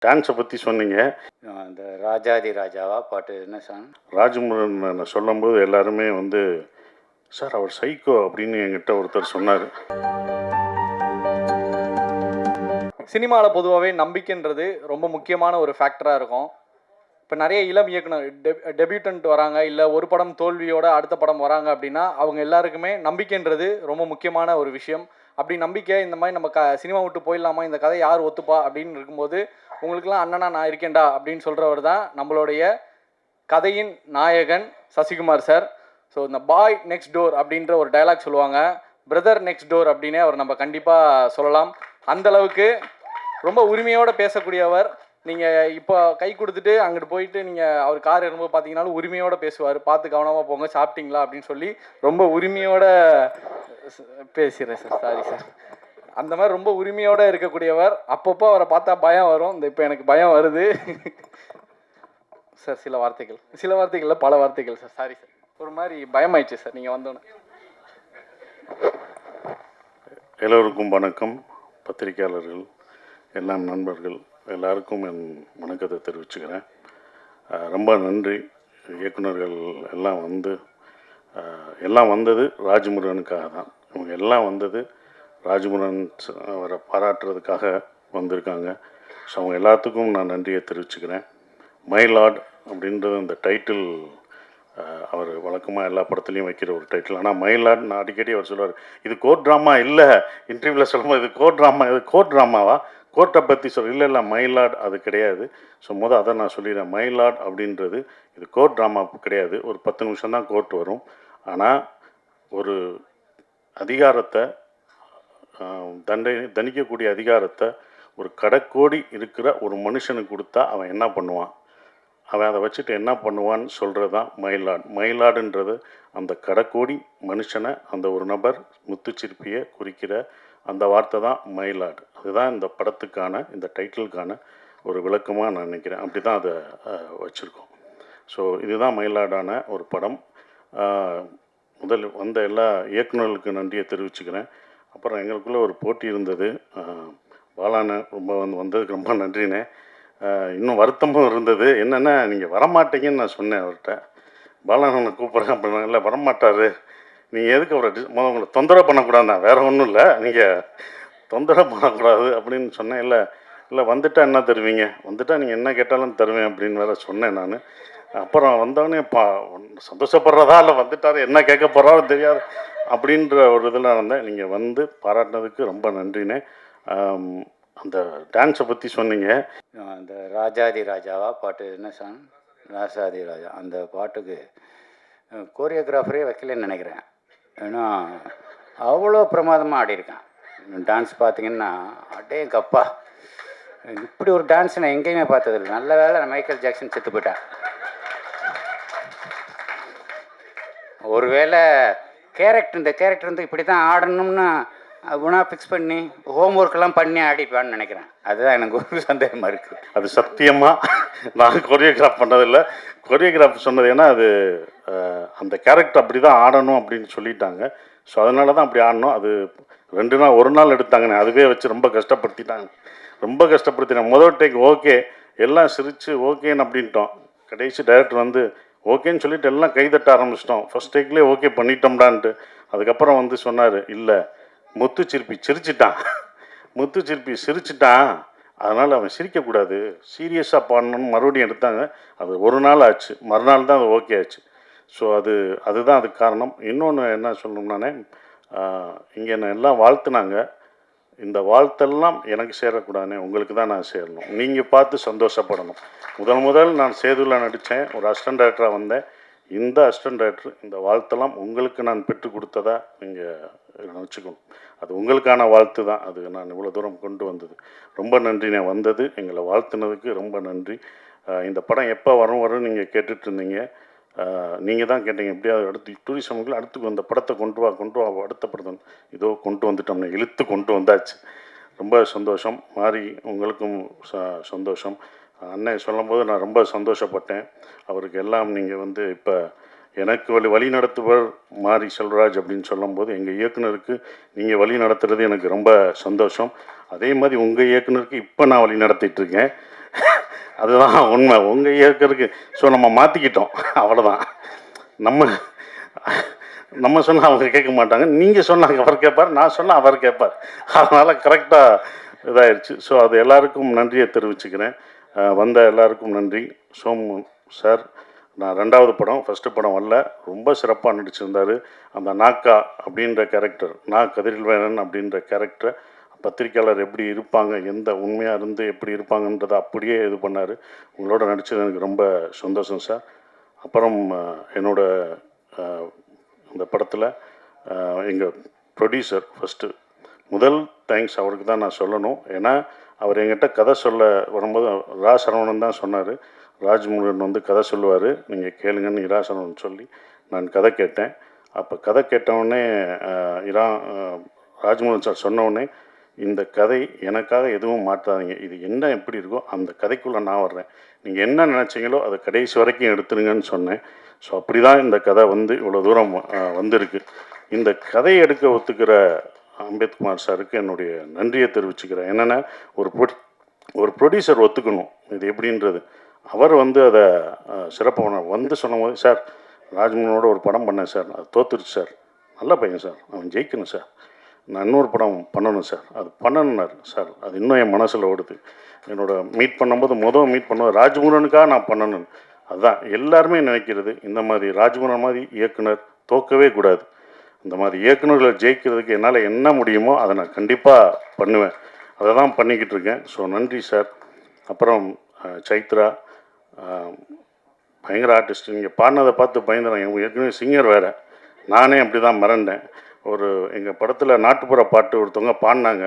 டான்ஸை பற்றி சொன்னீங்க. அந்த ராஜாதி ராஜாவா பாட்டு என்ன சாங்? ராஜமுருகன் சொல்லும்போது எல்லாருமே வந்து சார் அவர் சைக்கோ அப்படின்னு என்கிட்ட ஒருத்தர் சொன்னார். சினிமாவில் பொதுவாகவே நம்பிக்கைன்றது ரொம்ப முக்கியமான ஒரு ஃபேக்டராக இருக்கும். இப்போ நிறைய இளம் இயக்குனர் டெபியூட்டன்ட் வராங்க, இல்லை ஒரு படம் தோல்வியோட அடுத்த படம் வராங்க அப்படின்னா அவங்க எல்லாருக்குமே நம்பிக்கைன்றது ரொம்ப முக்கியமான ஒரு விஷயம். அப்படி நம்பிக்கை இந்த மாதிரி நம்ம சினிமா விட்டு போயிடலாமா, இந்த கதை யார் ஒத்துப்பா அப்படின்னு இருக்கும்போது உங்களுக்குலாம் அண்ணனா நான் இருக்கேன்டா அப்படின்னு சொல்கிறவர் தான் நம்மளுடைய கதையின் நாயகன் சசிகுமார் சார். ஸோ இந்த பாய் நெக்ஸ்ட் டோர் அப்படின்ற ஒரு டைலாக் சொல்லுவாங்க, பிரதர் நெக்ஸ்ட் டோர் அப்படின்னே அவர் நம்ம கண்டிப்பாக சொல்லலாம். அந்தளவுக்கு ரொம்ப உரிமையோடு பேசக்கூடியவர். நீங்கள் இப்போ கை கொடுத்துட்டு அங்கிட்டு போயிட்டு நீங்கள் அவர் கார் இருக்கும்போது பார்த்தீங்கன்னாலும் உரிமையோடு பேசுவார். பார்த்து கவனமாக போங்க, சாப்பிட்டீங்களா அப்படின்னு சொல்லி ரொம்ப உரிமையோடு பேசுகிறேன் சார், சாரி சார். அந்த மாதிரி ரொம்ப உரிமையோடு இருக்கக்கூடியவர். அப்பப்போ அவரை பார்த்தா பயம் வரும். இப்போ எனக்கு பயம் வருது சார். சில வார்த்தைகள் பல வார்த்தைகள் சார், சாரி சார். ஒரு மாதிரி பயமாயிடுச்சு சார் நீங்கள் வந்தோன்னே. எல்லோருக்கும் வணக்கம். பத்திரிகையாளர்கள், எல்லாம் நண்பர்கள் எல்லாருக்கும் என் வணக்கத்தை தெரிவிச்சுக்கிறேன். ரொம்ப நன்றி. இயக்குநர்கள் எல்லாம் வந்தது ராஜமுருகனுக்காக தான். இவங்க எல்லாம் வந்தது ராஜமுருகன் அவரை பாராட்டுறதுக்காக வந்திருக்காங்க. ஸோ அவங்க எல்லாத்துக்கும் நான் நன்றியை தெரிவிச்சுக்கிறேன். மை லார்ட் அப்படின்றது அந்த டைட்டில் அவர் வழக்கமாக எல்லா படத்துலையும் வைக்கிற ஒரு டைட்டில். ஆனால் மை லார்ட் நான் அடிக்கடி அவர் சொல்லுவார், இது கோர்ட் ட்ராமா இல்லை. இன்டர்வியூவில் சொல்லும்போது இது கோர்ட் ட்ராமாவா, கோர்ட்டை பற்றி இல்லை மை லார்ட் அது கிடையாது. ஸோ அதை நான் சொல்லிடுறேன். மை லார்ட் அப்படின்றது இது கோர்ட் ட்ராமா கிடையாது. ஒரு 10 நிமிஷம் தான் கோர்ட் வரும். ஆனால் ஒரு அதிகாரத்தை தண்டிக்கக்கூடிய அதிகாரத்தை ஒரு கடைக்கோடி இருக்கிற ஒரு மனுஷனுக்கு கொடுத்தா அவன் என்ன பண்ணுவான், அவன் அதை வச்சுட்டு என்ன பண்ணுவான்னு சொல்கிறது தான் மயிலாடு. மயிலாடுன்றது அந்த கடைக்கோடி மனுஷனை, அந்த ஒரு நபர் முத்துச்சிற்பியை குறிக்கிற அந்த வார்த்தை தான் மயிலாடு. அதுதான் இந்த படத்துக்கான, இந்த டைட்டிலுக்கான ஒரு விளக்கமாக நான் நினைக்கிறேன். அப்படி தான் அதை வச்சுருக்கோம். ஸோ இதுதான் மயிலாடான ஒரு படம். முதல் வந்த எல்லா இயக்குநர்களுக்கு நன்றியை தெரிவிச்சுக்கிறேன். அப்புறம் எங்களுக்குள்ளே ஒரு போட்டி இருந்தது. பாலான வந்ததுக்கு ரொம்ப நன்றினே. இன்னும் வருத்தமும் இருந்தது. என்னென்னா நீங்கள் வரமாட்டீங்கன்னு நான் சொன்னேன் அவர்கிட்ட. பாலானனை கூப்பிட்றேன் அப்படின்னா, இல்லை வரமாட்டார், நீங்கள் எதுக்கு அவரை உங்களை தொந்தரவு பண்ணக்கூடாது தான், வேறு ஒன்றும் இல்லை, நீங்கள் தொந்தரவு பண்ணக்கூடாது அப்படின்னு சொன்னேன். இல்லை வந்துட்டால் என்ன தருவீங்க, வந்துட்டால் நீங்கள் என்ன கேட்டாலும் தருவேன் அப்படின்னு வேறு சொன்னேன் நான். அப்புறம் வந்தவொடனே சந்தோஷப்படுறதா இல்லை வந்துட்டார் என்ன கேட்க போகிறாரோ தெரியாது அப்படின்ற ஒரு இதில் இருந்தேன். நீங்கள் வந்து பாராட்டினதுக்கு ரொம்ப நன்றினே. அந்த டான்ஸை பற்றி சொன்னீங்க. அந்த ராஜாதி ராஜாவா பாட்டு என்ன சாங்? ராஜாதி ராஜா. அந்த பாட்டுக்கு கோரியோகிராஃபரே வைக்கலன்னு நினைக்கிறேன். ஏன்னா அவ்வளோ பிரமாதமாக ஆடியிருக்கேன். டான்ஸ் பார்த்திங்கன்னா அடே கப்பா, இப்படி ஒரு டான்ஸ் நான் எங்கேயுமே பார்த்ததில்லை. நல்ல வேளை நான் மைக்கேல் ஜாக்சன் செத்து போயிட்டேன். ஒருவேளை இந்த கேரக்டர் வந்து இப்படி தான் ஆடணும்னு குணா ஃபிக்ஸ் பண்ணி ஹோம் ஒர்க்கெல்லாம் பண்ணி ஆடிப்பான்னு நினைக்கிறேன். அதுதான் எனக்கு ஒரு சந்தேகமாக இருக்குது. அது சத்தியமாக நான் கொரியோகிராஃப் பண்ணதில்லை. கொரியோகிராஃப் சொன்னது ஏன்னா அது அந்த கேரக்டர் அப்படி தான் ஆடணும் அப்படின்னு சொல்லிட்டாங்க. ஸோ அதனால தான் அப்படி ஆடணும். அது 2 நாள் 1 நாள் எடுத்தாங்கண்ணே. அதுவே வச்சு ரொம்ப கஷ்டப்படுத்திட்டாங்க. முதல் டேக் ஓகே, எல்லாம் சிரித்து ஓகேன்னு அப்படின்ட்டோம். கடைசி டைரக்டர் வந்து ஓகேன்னு சொல்லிட்டு எல்லாம் கைதட்ட ஆரம்பிச்சிட்டோம். ஃபஸ்ட் டேக்லேயே ஓகே பண்ணிட்டோம்டான்ட்டு. அதுக்கப்புறம் வந்து சொன்னார், இல்லை முத்துச்சிற்பி சிரிச்சிட்டான், அதனால் அவன் சிரிக்கக்கூடாது, சீரியஸாக பாடணும்னு மறுபடியும் எடுத்தாங்க. அது 1 நாள் ஆச்சு, மறுநாள் தான் அது ஓகே ஆச்சு. ஸோ அதுதான் அதுக்கு காரணம். இன்னொன்று என்ன சொல்லணும்னானே, இங்கே என்ன எல்லாம் வாழ்த்துனாங்க. இந்த வாழ்த்தெல்லாம் எனக்கு சேரக்கூடாதுனே, உங்களுக்கு தான் நான் சேரணும். நீங்கள் பார்த்து சந்தோஷப்படணும். முதல் நான் சேதுவில் நடித்தேன், ஒரு அசிஸ்டன்ட் டைரக்டராக வந்தேன். இந்த அசிஸ்டன்ட் டைரக்டர் இந்த வாழ்த்தெல்லாம் உங்களுக்கு நான் பெற்றுக் கொடுத்ததா நீங்கள் நினச்சிக்கணும். அது உங்களுக்கான வாழ்த்து தான். அது நான் இவ்வளோ தூரம் கொண்டு வந்தது. ரொம்ப நன்றி. நான் வந்தது எங்களை வாழ்த்துனதுக்கு ரொம்ப நன்றி. இந்த படம் எப்போ வரும் நீங்கள் கேட்டுட்டு இருந்தீங்க. நீங்கள் தான் கேட்டீங்க, எப்படியாவது அடுத்து டூரிசமுக்கு அடுத்து அந்த படத்தை கொண்டு வா அடுத்த படத்தை இதோ கொண்டு வந்துட்டோம்னு இழுத்து கொண்டு வந்தாச்சு. ரொம்ப சந்தோஷம். மாறி உங்களுக்கும் சந்தோஷம். அண்ணன் சொல்லும்போது நான் ரொம்ப சந்தோஷப்பட்டேன். அவருக்கு எல்லாம் நீங்கள் வந்து இப்போ எனக்கு வழி நடத்துவர் மாரி செல்வராஜ் அப்படின்னு சொல்லும்போது எங்கள் இயக்குனருக்கு நீங்கள் வழி நடத்துறது எனக்கு ரொம்ப சந்தோஷம். அதே மாதிரி உங்கள் இயக்குனருக்கு இப்போ நான் வழி நடத்திட்டுருக்கேன். அதுதான் உண்மை. உங்கள் இயக்கருக்கு ஸோ நம்ம மாற்றிக்கிட்டோம், அவ்வளோதான். நம்ம நம்ம சொன்னால் அவங்க கேட்க மாட்டாங்க, நீங்கள் சொன்னாங்க அவர் கேட்பார், நான் சொன்னால் அவர் கேட்பார். அதனால் கரெக்டாக இதாகிடுச்சு. ஸோ அது எல்லாருக்கும் நன்றியை தெரிவிச்சுக்கிறேன். வந்த எல்லாருக்கும் நன்றி. சோமு சார், நான் 2வது படம், ஃபஸ்ட்டு படம் வரல, ரொம்ப சிறப்பாக நடிச்சிருந்தார். அந்த நாக்கா அப்படின்ற கேரக்டர், கதிரில்வேலன் அப்படின்ற கேரக்டரை பத்திரிக்கையாளர் எப்படி இருப்பாங்க, எந்த உண்மையாக இருந்து எப்படி இருப்பாங்கன்றதை அப்படியே இது பண்ணார். உங்களோட நடித்தது எனக்கு ரொம்ப சந்தோஷம் சார். அப்புறம் என்னோட இந்த படத்தில் எங்கள் ப்ரொடியூசர் ஃபஸ்ட்டு முதல் தேங்க்ஸ் அவருக்கு தான் நான் சொல்லணும். ஏன்னா அவர் என்கிட்ட கதை சொல்ல வரும்போது சரவணன் தான் சொன்னார், ராஜ்முருகன் வந்து கதை சொல்லுவார், நீங்கள் கேளுங்கன்னு சரவணன் சொல்லி நான் கதை கேட்டேன். அப்போ கதை கேட்டவுடனே ராஜ்முருகன் சார் சொன்னவுடனே, இந்த கதை எனக்காக எதுவும் மாற்றாதீங்க, இது என்ன எப்படி இருக்கோ அந்த கதைக்குள்ளே நான் வர்றேன், நீங்கள் என்ன நினச்சிங்களோ அதை கடைசி வரைக்கும் எடுத்துருங்கன்னு சொன்னேன். ஸோ அப்படி தான் இந்த கதை வந்து இவ்வளோ தூரம் வந்திருக்கு. இந்த கதையை எடுக்க ஒத்துக்கிற அம்பேத்குமார் சாருக்கு என்னுடைய நன்றியை தெரிவிச்சுக்கிறேன். என்னென்னா ஒரு ப்ரொடியூசர் ஒத்துக்கணும் இது எப்படின்றது. அவர் வந்து அதை சிறப்பாக வந்து சொன்னபோது, சார் ராஜ்மோகனோட ஒரு படம் பண்ணேன் சார், அது தோத்துருச்சு சார், நல்ல பையன் சார், அவன் ஜெயிக்கணும் சார், நான் இன்னொரு படம் பண்ணணும் சார், அது பண்ணணுன்னார் சார். அது இன்னும் என் மனசில் ஓடுது. என்னோட மீட் பண்ணும்போது மீட் பண்ணும்போது ராஜ்முருகனுக்காக நான் பண்ணணும். அதுதான் எல்லாருமே நினைக்கிறது, இந்த மாதிரி ராஜ்முருகன் மாதிரி இயக்குனர் தோக்கவே கூடாது. இந்த மாதிரி இயக்குநர்களை ஜெயிக்கிறதுக்கு என்னால் என்ன முடியுமோ அதை நான் கண்டிப்பாக பண்ணுவேன். அதை தான் பண்ணிக்கிட்டு இருக்கேன். ஸோ நன்றி சார். அப்புறம் சைத்ரா பயங்கர ஆர்டிஸ்ட். நீங்கள் பாடினதை பார்த்து பயந்துறேன். ஏற்கனவே சிங்கர் வேறு, நானே அப்படி தான் மறந்தேன். எங்கள் படத்தில் நாட்டுப்புற பாட்டு ஒருத்தவங்க பாடினாங்க.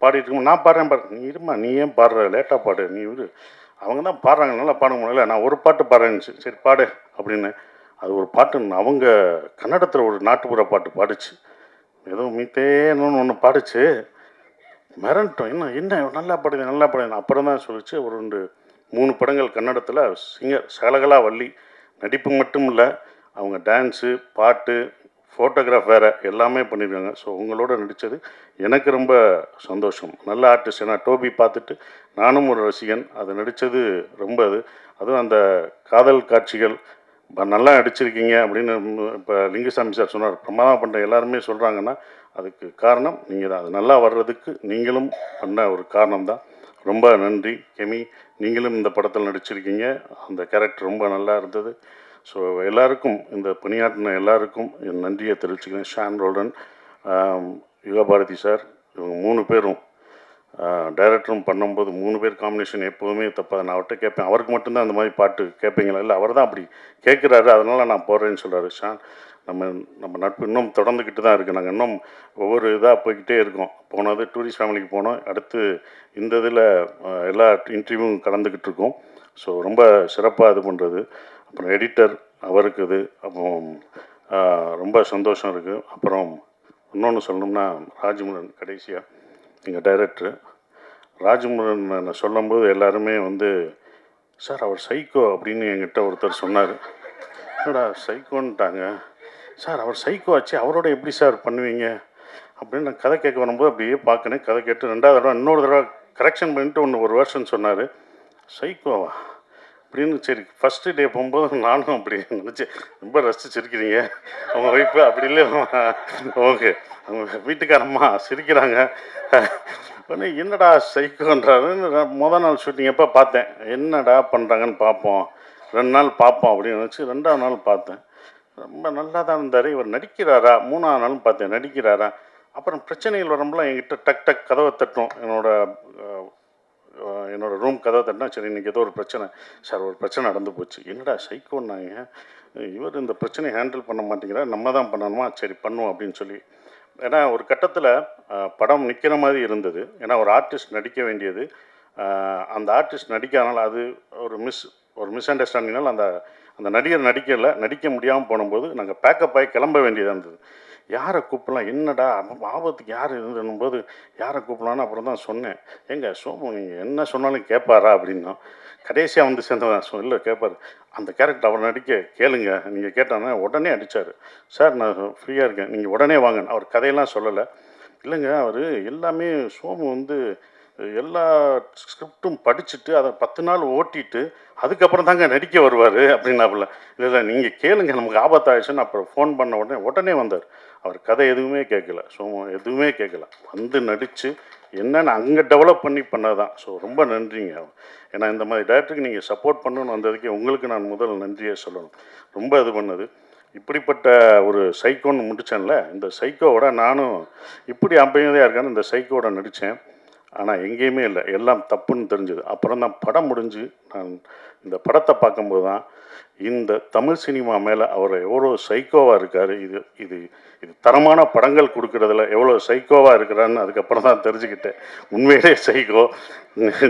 பாடிட்டு இருக்கும் நான் பாடுறேன் நீ இருமா, நீ ஏன் பாடுற, லேட்டாக பாடு, நீ விடு, அவங்க தான் பாடுறாங்க, நல்லா பாட முடியல, நான் ஒரு பாட்டு பாடுறேன்னு, சரி பாடு அப்படின்னு. அது ஒரு பாட்டு அவங்க கன்னடத்தில் ஒரு நாட்டுப்புற பாட்டு பாடிச்சு, ஏதோ மீத்தேன்னு ஒன்று பாடிச்சு, மிரண்டோம். என்ன நல்லா பாடுது. அப்புறம் தான் சொல்லிச்சு, ஒரு 3 படங்கள் கன்னடத்தில் சிங்கர் சகலகலா வள்ளி, நடிப்பு மட்டும் இல்லை, அவங்க டான்ஸு, பாட்டு, ஃபோட்டோகிராஃப் வேறு எல்லாமே பண்ணியிருக்காங்க. ஸோ உங்களோட நடித்தது எனக்கு ரொம்ப சந்தோஷம். நல்ல ஆர்டிஸ்ட். ஏன்னா டோபி பார்த்துட்டு நானும் ஒரு ரசிகன். அது நடித்தது ரொம்ப அதுவும் அந்த காதல் காட்சிகள் நல்லா நடிச்சிருக்கீங்க அப்படின்னு இப்போ லிங்குசாமி சார் சொன்னார். பிரமாதம் பண்ணுற எல்லாருமே சொல்கிறாங்கன்னா அதுக்கு காரணம் நீங்கள் தான். அது நல்லா வர்றதுக்கு நீங்களும் பண்ண ஒரு காரணம் தான். ரொம்ப நன்றி கெமி, நீங்களும் இந்த படத்தில் நடிச்சிருக்கீங்க. அந்த கேரக்டர் ரொம்ப நல்லா இருந்தது. ஸோ எல்லாருக்கும், இந்த பணியாற்றின எல்லாருக்கும் என் நன்றியை தெரிவிச்சுக்கிறேன். ஷான் ரோல்டன், யுகபாரதி சார், இவங்க 3 பேரும் டைரக்டரும் பண்ணும்போது 3 பேர் காம்பினேஷன் எப்போதுமே தப்பாது. நான் அவர்கிட்ட கேட்பேன், அவருக்கு மட்டும்தான் அந்த மாதிரி பாட்டு கேட்பீங்களா? இல்லை, அவர் தான் அப்படி கேட்குறாரு, அதனால் நான் போடுறேன்னு சொல்கிறாரு. ஷான், நம்ம நட்பு இன்னும் தொடர்ந்துக்கிட்டு தான் இருக்குது. நாங்கள் இன்னும் ஒவ்வொரு இதாக போய்கிட்டே இருக்கோம். போனது டூரிஸ்ட் ஃபேமிலிக்கு போனோம், அடுத்து இந்த இதில் எல்லா இன்டர்வியூவும் கலந்துக்கிட்டு இருக்கோம். ஸோ ரொம்ப சிறப்பாக இது பண்ணுறது. அப்புறம் எடிட்டர் அவருக்கு இது, அப்புறம் ரொம்ப சந்தோஷம் இருக்குது. அப்புறம் இன்னொன்று சொல்லணும்னா ராஜ்முருகன், கடைசியாக எங்கள் டைரக்டர் ராஜ்முருகன் சொல்லும்போது எல்லாருமே வந்து, சார் அவர் சைக்கோ அப்படின்னு என்கிட்ட ஒருத்தர் சொன்னார். என்னடா சைக்கோன்ட்டாங்க சார், அவர் சைக்கோ ஆச்சு, அவரோட எப்படி சார் பண்ணுவீங்க அப்படின்னு நான் கதை கேட்க வரும்போது அப்படியே பார்க்கணும். கதை கேட்டு 2வது தடவை இன்னொரு தடவை கரெக்ஷன் பண்ணிட்டு ஒரு வேர்ஷன் சொன்னார். சைக்கோவா அப்படின்னு. சரி, ஃபஸ்ட்டு டே போகும்போது நானும் அப்படி நினச்சி, ரொம்ப ரசிச்சிருக்கிறீங்க அவங்க ஒய்ஃபு அப்படி இல்லை, ஓகே அவங்க வீட்டுக்காரம்மா சிரிக்கிறாங்க. என்னடா சைக்கோன்றாரு. முதல் நாள் ஷூட்டிங் எப்போ பார்த்தேன், என்னடா பண்ணுறாங்கன்னு பார்ப்போம், 2 நாள் பார்ப்போம் அப்படின்னு நினச்சி 2வது நாள் பார்த்தேன். ரொம்ப நல்லா தான் இருந்தார். இவர் நடிக்கிறாரா? 3வது நாளும் பார்த்தேன், நடிக்கிறாரா? அப்புறம் பிரச்சனைகள் வரும்போது என்கிட்ட டக் கதவை தட்டும். என்னோடய ரூம் கதவை தட்டினா, சரி இன்றைக்கி ஏதோ ஒரு பிரச்சனை சார், ஒரு பிரச்சனை நடந்து போச்சு. என்னடா சைக்கோன்னாங்க, இவர் இந்த பிரச்சனையை ஹேண்டில் பண்ண மாட்டேங்கிறா, நம்ம தான் பண்ணணுமா, சரி பண்ணுவோம் அப்படின்னு சொல்லி. ஏன்னா ஒரு கட்டத்தில் படம் நிற்கிற மாதிரி இருந்தது. ஏன்னா ஒரு ஆர்டிஸ்ட் நடிக்க வேண்டியது, அந்த ஆர்டிஸ்ட் நடிக்காதனால அது ஒரு மிஸ் அண்டர்ஸ்டாண்டிங்னால அந்த நடிகர் நடிக்க முடியாமல் போனும்போது நாங்கள் பேக்கப் ஆகி கிளம்ப வேண்டியதாக இருந்தது. யாரை கூப்பிடலாம், என்னடா ஆபத்துக்கு யார் இருந்துன்னும்போது யாரை கூப்பிடலான்னு அப்புறம் தான் சொன்னேன். ஏங்க சோமு, நீங்கள் என்ன சொன்னாலும் கேட்பாரா அப்படின்னா, கடைசியாக வந்து சேர்ந்தவன் இல்லை கேட்பார், அந்த கேரக்டர் அவர் நடிக்க கேளுங்க, நீங்கள் கேட்டாங்கன்னா உடனே அடித்தார். சார் நான் ஃப்ரீயாக இருக்கேன், நீங்கள் உடனே வாங்க. அவர் கதையெல்லாம் சொல்லலை. இல்லைங்க, அவர் எல்லாமே சோமு வந்து எல்லா ஸ்கிரிப்டும் படிச்சுட்டு அதை 10 நாள் ஓட்டிட்டு அதுக்கப்புறம் தாங்க நடிக்க வருவார் அப்படின்னாப்புல. இல்லை இல்லை நீங்கள் கேளுங்க நமக்கு ஆபத்தாயிடுச்சுன்னு அப்புறம் ஃபோன் பண்ண உடனே வந்தார். அவர் கதை எதுவுமே கேட்கல, ஸோ எதுவுமே கேட்கல, வந்து நடித்து என்னென்னு அங்கே டெவலப் பண்ணது தான். ஸோ ரொம்ப நன்றிங்க. ஏன்னா இந்த மாதிரி டேரக்டருக்கு நீங்கள் சப்போர்ட் பண்ணணும்னு வந்ததுக்கே உங்களுக்கு நான் முதல் நன்றியை சொல்லணும். ரொம்ப இது பண்ணது. இப்படிப்பட்ட ஒரு சைக்கோன்னு முடித்தேன்ல, இந்த சைக்கோவோட நானும் இப்படி அமைதியாக இருக்கான்னு இந்த சைக்கோவோட நடித்தேன். ஆனால் எங்கேயுமே இல்லை, எல்லாம் தப்புன்னு தெரிஞ்சது. அப்புறம் தான் படம் முடிஞ்சு நான் இந்த படத்தை பார்க்கும்போது தான் இந்த தமிழ் சினிமா மேலே அவர் எவ்வளோ சைக்கோவாக இருக்கார், இது இது இது தரமான படங்கள் கொடுக்குறதுல எவ்வளோ சைக்கோவாக இருக்கிறான்னு அதுக்கப்புறம் தான் தெரிஞ்சுக்கிட்டேன். உண்மையிலே சைக்கோ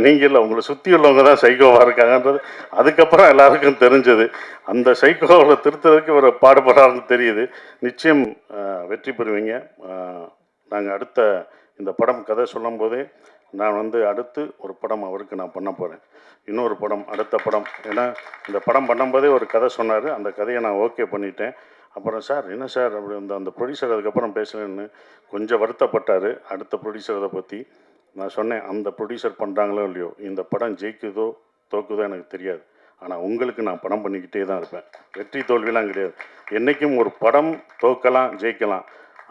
நீங்கள் இல்லை, உங்களை சுற்றி உள்ளவங்க தான் சைக்கோவாக இருக்காங்கன்றது அதுக்கப்புறம் எல்லாருக்கும் தெரிஞ்சது. அந்த சைக்கோவை திருத்துறதுக்கு ஒரு பாடுபடான்னு தெரியுது. நிச்சயம் வெற்றி பெறுவீங்க. நாங்கள் அடுத்த இந்த படம் கதை சொல்லும் போதே நான் அடுத்து ஒரு படம் அவருக்கு நான் பண்ண போகிறேன். இன்னொரு படம், அடுத்த படம். ஏன்னா இந்த படம் பண்ணும்போதே ஒரு கதை சொன்னார், அந்த கதையை நான் ஓகே பண்ணிட்டேன். அப்புறம் சார் என்ன சார் அப்படி அந்த ப்ரொடியூசர் அதுக்கப்புறம் பேசுகிறேன்னு கொஞ்சம் வருத்தப்பட்டார். அடுத்த ப்ரொடியூசர் அதை பற்றி நான் சொன்னேன், அந்த ப்ரொடியூசர் பண்ணுறாங்களோ இல்லையோ இந்த படம் ஜெயிக்குதோ தோக்குதோ எனக்கு தெரியாது, ஆனால் உங்களுக்கு நான் படம் பண்ணிக்கிட்டே தான் இருப்பேன். வெற்றி தோல்விலாம் கிடையாது. என்றைக்கும் ஒரு படம் தோக்கலாம் ஜெயிக்கலாம்,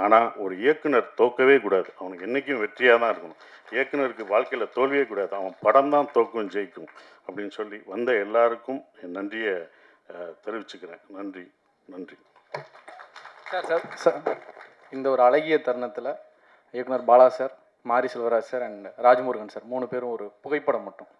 ஆனால் ஒரு இயக்குனர் தோக்கவே கூடாது. அவனுக்கு என்றைக்கும் வெற்றியாக தான் இருக்கணும். இயக்குனருக்கு வாழ்க்கையில் தோல்வியே கூடாது, அவன் படம் தான் தோக்கும் ஜெயிக்கும் அப்படின்னு சொல்லி வந்த எல்லாருக்கும் என் நன்றியை தெரிவிச்சுக்கிறேன். நன்றி நன்றி சார். இந்த ஒரு அழகிய தருணத்தில் இயக்குனர் பாலா சார், மாரி Selvaraj sir and Rajamurugan sir 3 பேரும் ஒரு புகைப்படம் மட்டும்.